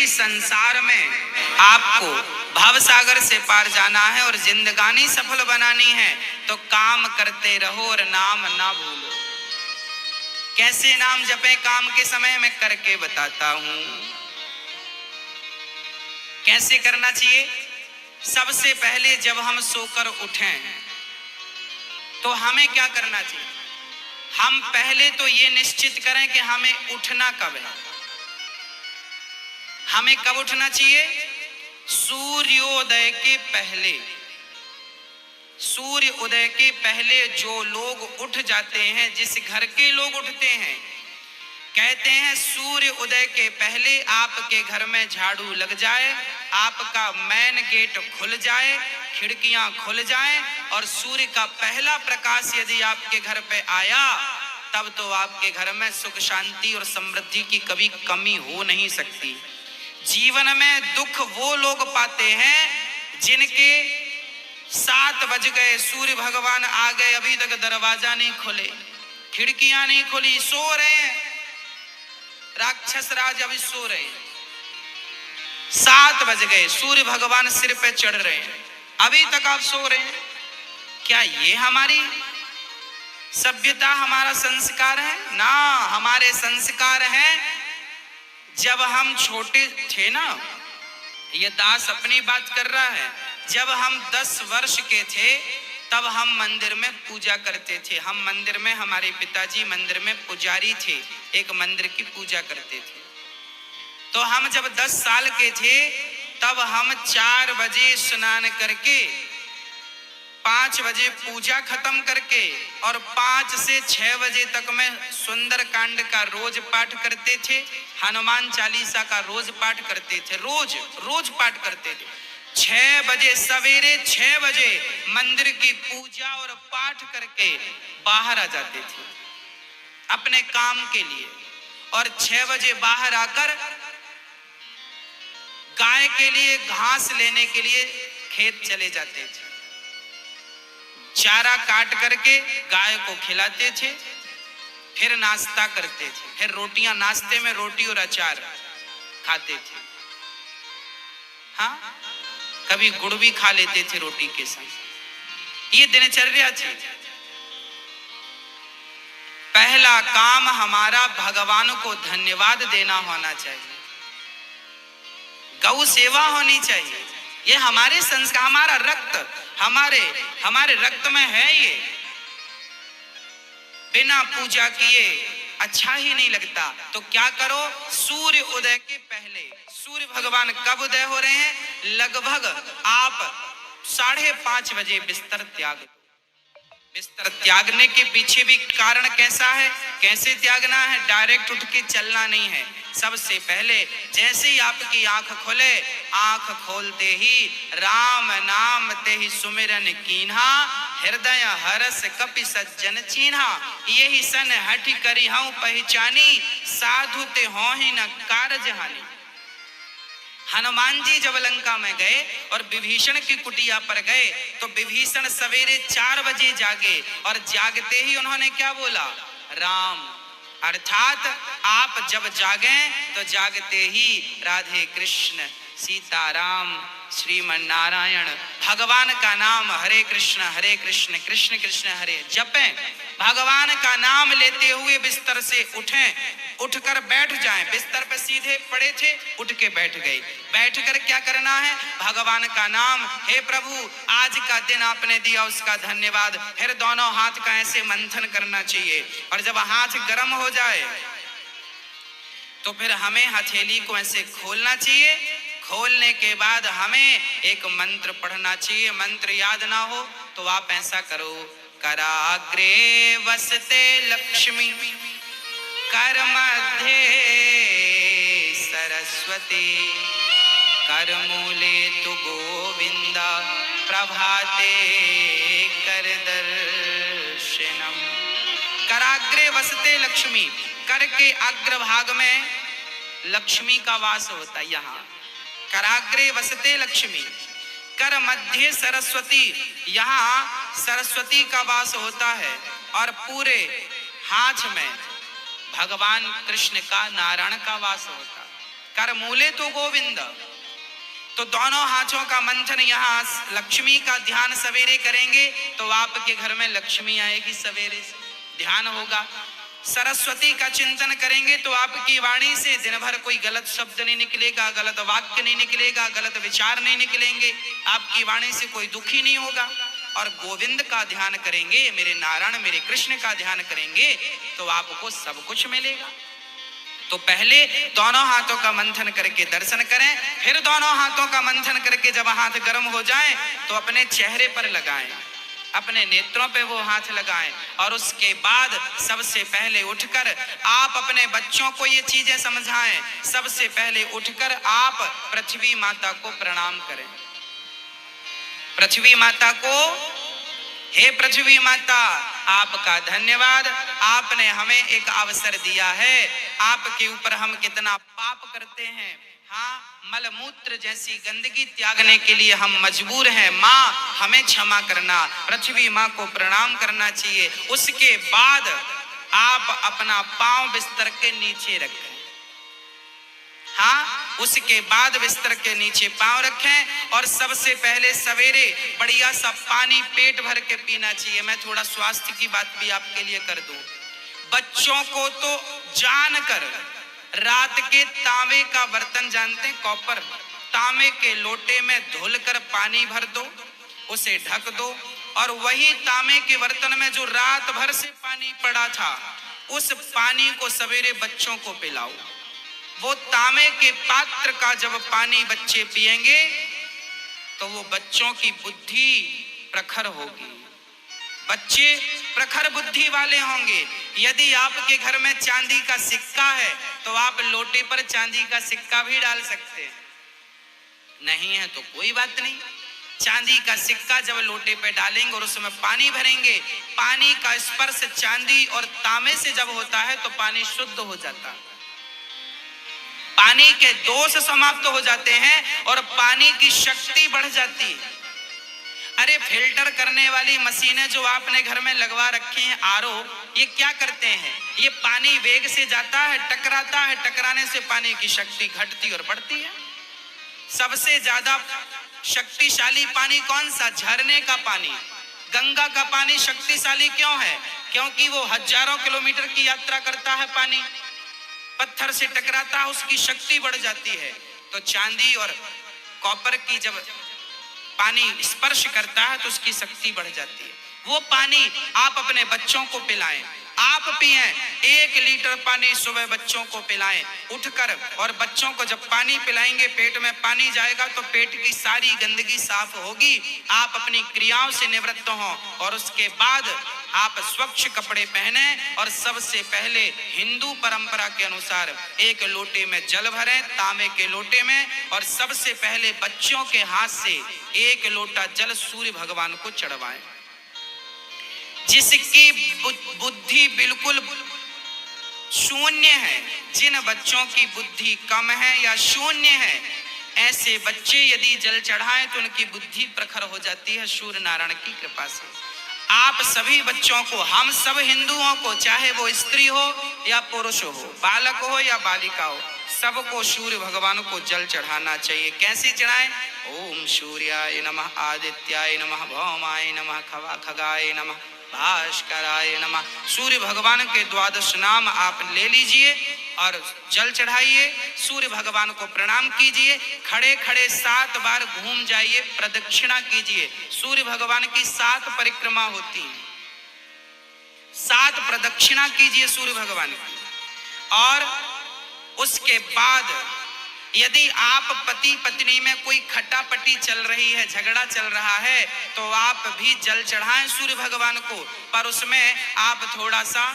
संसार में आपको भवसागर से पार जाना है और जिंदगानी सफल बनानी है तो काम करते रहो और नाम ना भूलो। कैसे नाम जपे काम के समय में करके बताता हूं। कैसे करना चाहिए? सबसे पहले जब हम सोकर उठें तो हमें क्या करना चाहिए? हम पहले तो ये निश्चित करें कि हमें उठना कब है। हमें कब उठना चाहिए? सूर्योदय के पहले। सूर्य उदय के पहले जो लोग उठ जाते हैं, जिस घर के लोग उठते हैं, कहते हैं सूर्य उदय के पहले आपके घर में झाड़ू लग जाए, आपका मेन गेट खुल जाए, खिड़कियां खुल जाएं और सूर्य का पहला प्रकाश यदि आपके घर पे आया तब तो आपके घर में सुख शांति और समृद्धि की कभी कमी हो नहीं सकती। जीवन में दुख वो लोग पाते हैं जिनके 7 बज गए, सूर्य भगवान आ गए, अभी तक दरवाजा नहीं खुले, खिड़कियां नहीं खुली, सो रहे हैं, राक्षस राज अभी सो रहे हैं। 7 बज गए, सूर्य भगवान सिर पे चढ़ रहे हैं, अभी तक आप सो रहे हैं। क्या ये हमारी सभ्यता, हमारा संस्कार है? ना, हमारे संस्कार हैं जब हम छोटे थे ना, ये दास अपनी बात कर रहा है, जब हम 10 वर्ष के थे तब हम मंदिर में पूजा करते थे। हम मंदिर में, हमारे पिताजी मंदिर में पुजारी थे, एक मंदिर की पूजा करते थे। तो हम जब 10 साल के थे तब हम 4 बजे स्नान करके 5 बजे पूजा खत्म करके और 5 से 6 बजे तक में सुंदर कांड का रोज पाठ करते थे, हनुमान चालीसा का रोज पाठ करते थे, रोज पाठ करते थे। 6 बजे, सवेरे 6 बजे मंदिर की पूजा और पाठ करके बाहर आ जाते थे अपने काम के लिए, और 6 बजे बाहर आकर गाय के लिए घास लेने के लिए खेत चले जाते थे। चारा काट करके गाय को खिलाते थे, फिर नाश्ता करते थे, फिर रोटियां, नाश्ते में रोटी और अचार खाते थे। हाँ, कभी गुड़ भी खा लेते थे रोटी के साथ। ये दिनचर्या थी। पहला काम हमारा भगवान को धन्यवाद देना होना चाहिए, गौ सेवा होनी चाहिए। ये हमारे संस्कार, हमारा रक्त, हमारे रक्त में है ये। बिना पूजा किए अच्छा ही नहीं लगता। तो क्या करो? सूर्य उदय के पहले, सूर्य भगवान कब उदय हो रहे हैं? लगभग आप 5:30 बजे बिस्तर त्याग दो। बिस्तर त्यागने के पीछे भी कारण कैसा है, कैसे त्यागना है? डायरेक्ट उठ के चलना नहीं है। सबसे पहले जैसे ही आपकी आंख खुले, आंख खोलते ही राम नाम ते ही सुमिरन कीन्हा, हृदय हरस कपि सज्जन चीन्हा, यही सन हठि करी हूं पहचानी, साधु ते हो ही न कारज हानि। हनुमान जी जब लंका में गए और विभीषण की कुटिया पर गए तो विभीषण सवेरे 4 बजे जागे और जागते ही उन्होंने क्या बोला? राम। अर्थात आप जब जागे तो जागते ही राधे कृष्ण, सीताराम, श्रीमन नारायण, भगवान का नाम हरे कृष्ण कृष्ण कृष्ण हरे जपें। भगवान का नाम लेते हुए बिस्तर से उठें, उठकर बैठ जाएं। बिस्तर पर सीधे पड़े थे, उठ के बैठ गए। बैठकर क्या करना है? भगवान का नाम, हे प्रभु आज का दिन आपने दिया उसका धन्यवाद। फिर दोनों हाथ का ऐसे मंथन करना चाहिए और जब हाथ गर्म हो जाए तो फिर हमें हथेली को ऐसे खोलना चाहिए। खोलने के बाद हमें एक मंत्र पढ़ना चाहिए। मंत्र याद ना हो तो आप ऐसा करो, कराग्रे वसते लक्ष्मी, कर मध्य सरस्वती, कर मूले तु गोविंदा, प्रभाते कर दर्शनम। कराग्रे वसते लक्ष्मी, कर के अग्रभाग में लक्ष्मी का वास होता है। यहाँ कराग्रे वसते लक्ष्मी, कर मध्य सरस्वती, यहाँ सरस्वती का वास होता है और पूरे हाथ में भगवान कृष्ण का, नारायण का वास होता है। कर मूले तो गोविंद। तो दोनों हाथों का मंथन, यहाँ लक्ष्मी का ध्यान सवेरे करेंगे तो आपके घर में लक्ष्मी आएगी, सवेरे से ध्यान होगा। सरस्वती का चिंतन करेंगे तो आपकी वाणी से दिन भर कोई गलत शब्द नहीं निकलेगा, गलत वाक्य नहीं निकलेगा, गलत विचार नहीं निकलेंगे, आपकी वाणी से कोई दुखी नहीं होगा। और गोविंद का ध्यान करेंगे, मेरे नारायण मेरे कृष्ण का ध्यान करेंगे तो आपको सब कुछ मिलेगा। तो पहले दोनों हाथों का मंथन करके दर्शन करें, फिर दोनों हाथों का मंथन करके जब हाथ गर्म हो जाए तो अपने चेहरे पर लगाएं, अपने नेत्रों पे वो हाथ लगाएं। और उसके बाद सबसे पहले उठकर आप अपने बच्चों को ये चीजें समझाएं। सबसे पहले उठकर आप पृथ्वी माता को प्रणाम करें। पृथ्वी माता को, हे पृथ्वी माता आपका धन्यवाद, आपने हमें एक अवसर दिया है। आपके ऊपर हम कितना पाप करते हैं, हाँ, मलमूत्र जैसी गंदगी त्यागने के लिए हम मजबूर हैं। माँ हमें क्षमा करना, पृथ्वी माँ को प्रणाम करना चाहिए। उसके बाद आप अपना पांव बिस्तर के नीचे रखें, हाँ, उसके बाद बिस्तर के नीचे पांव रखें। और सबसे पहले सवेरे बढ़िया सा पानी पेट भर के पीना चाहिए। मैं थोड़ा स्वास्थ्य की बात भी आपके लिए कर दूं। बच्चों को तो जानकर रात के तांबे का बर्तन जानते हैं, कॉपर, तांबे के लोटे में धुलकर पानी भर दो, उसे ढक दो और वही तांबे के बर्तन में जो रात भर से पानी पड़ा था उस पानी को सवेरे बच्चों को पिलाओ। वो तांबे के पात्र का जब पानी बच्चे पिएंगे तो वो बच्चों की बुद्धि प्रखर होगी, बच्चे प्रखर बुद्धि वाले होंगे। यदि आपके घर में चांदी का सिक्का है तो आप लोटे पर चांदी का सिक्का भी डाल सकते हैं, नहीं है तो कोई बात नहीं। चांदी का सिक्का जब लोटे पे डालेंगे और उसमें पानी भरेंगे, पानी का स्पर्श चांदी और तांबे से जब होता है तो पानी शुद्ध हो जाता है, पानी के दोष समाप्त हो जाते हैं और पानी की शक्ति बढ़ जाती है। अरे फिल्टर करने वाली मशीनें जो आपने घर में लगवा रखी हैं, आरओ, ये क्या करते हैं? ये पानी वेग से जाता है, टकराता है, टकराने से पानी की शक्ति घटती और बढ़ती है। सबसे ज्यादा शक्तिशाली पानी कौन सा? झरने का पानी। गंगा का पानी शक्तिशाली क्यों है? क्योंकि वो हजारों किलोमीटर की यात्रा करता है, पानी पत्थर से टकराता है, उसकी शक्ति बढ़ जाती है। तो चांदी और कॉपर की जब पानी स्पर्श करता है तो उसकी शक्ति बढ़ जाती है। वो पानी आप अपने बच्चों को पिलाएं, आप पिएं। 1 लीटर पानी सुबह बच्चों को पिलाएं उठकर, और बच्चों को जब पानी पिलाएंगे पेट में पानी जाएगा तो पेट की सारी गंदगी साफ होगी, आप अपनी क्रियाओं से निवृत्त हों। और उसके बाद आप स्वच्छ कपड़े पहने और सबसे पहले हिंदू परंपरा के अनुसार 1 लोटे में जल भरें, तांबे के लोटे में, और सबसे पहले बच्चों के हाथ से 1 लोटा जल सूर्य भगवान को चढ़वाएं। जिसकी बुद्धि बिल्कुल शून्य है, जिन बच्चों की बुद्धि कम है या शून्य है, ऐसे बच्चे यदि जल चढ़ाएं तो उनकी बुद्धि प्रखर हो जाती है सूर्य नारायण की कृपा से। आप सभी बच्चों को, हम सब हिंदुओं को, चाहे वो स्त्री हो या पुरुष हो, बालक हो या बालिका हो, सबको सूर्य भगवान को जल चढ़ाना चाहिए। कैसे चढ़ाएं? ओम सूर्याय नमः, आदित्याय नमः, भौमाय नमः, खगाय नमः, भास्कराय नमः। सूर्य भगवान के 12 नाम आप ले लीजिए और जल चढ़ाइए, सूर्य भगवान को प्रणाम कीजिए, खड़े खड़े 7 बार घूम जाइए, प्रदक्षिणा कीजिए। सूर्य भगवान की 7 परिक्रमा होती है, 7 प्रदक्षिणा कीजिए सूर्य भगवान की। और उसके बाद यदि आप पति पत्नी में कोई खटापटी चल रही है, झगड़ा चल रहा है, तो आप भी जल चढ़ाएं सूर्य भगवान को, पर उसमें आप थोड़ा सा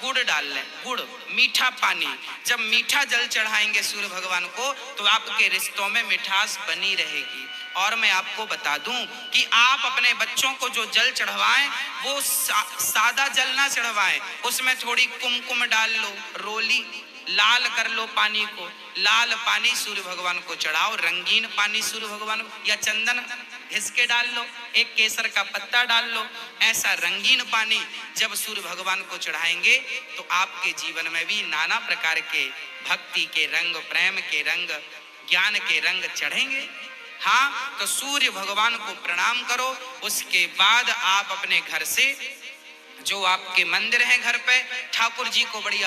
गुड़ डाल लें, गुड़, मीठा पानी। जब मीठा जल चढ़ाएंगे सूर्य भगवान को तो आपके रिश्तों में मिठास बनी रहेगी। और मैं आपको बता दूं कि आप अपने बच्चों को जो जल चढ़वाएं वो सादा जल ना चढ़वाएं, उसमें थोड़ी कुमकुम डाल लो, रोली लाल कर लो पानी को, लाल पानी सूर्य भगवान को चढ़ाओ, रंगीन पानी सूर्य भगवान को, या चंदन घिस के डाल लो, एक केसर का पत्ता डाल लो। ऐसा रंगीन पानी जब सूर्य भगवान को चढ़ाएंगे तो आपके जीवन में भी नाना प्रकार के भक्ति के रंग, प्रेम के रंग, ज्ञान के रंग चढ़ेंगे। हाँ, तो सूर्य भगवान को प्रणाम करो। उसके बाद आप अपने घर से, जो आपके मंदिर हैं घर पे, ठाकुर जी को बड़ी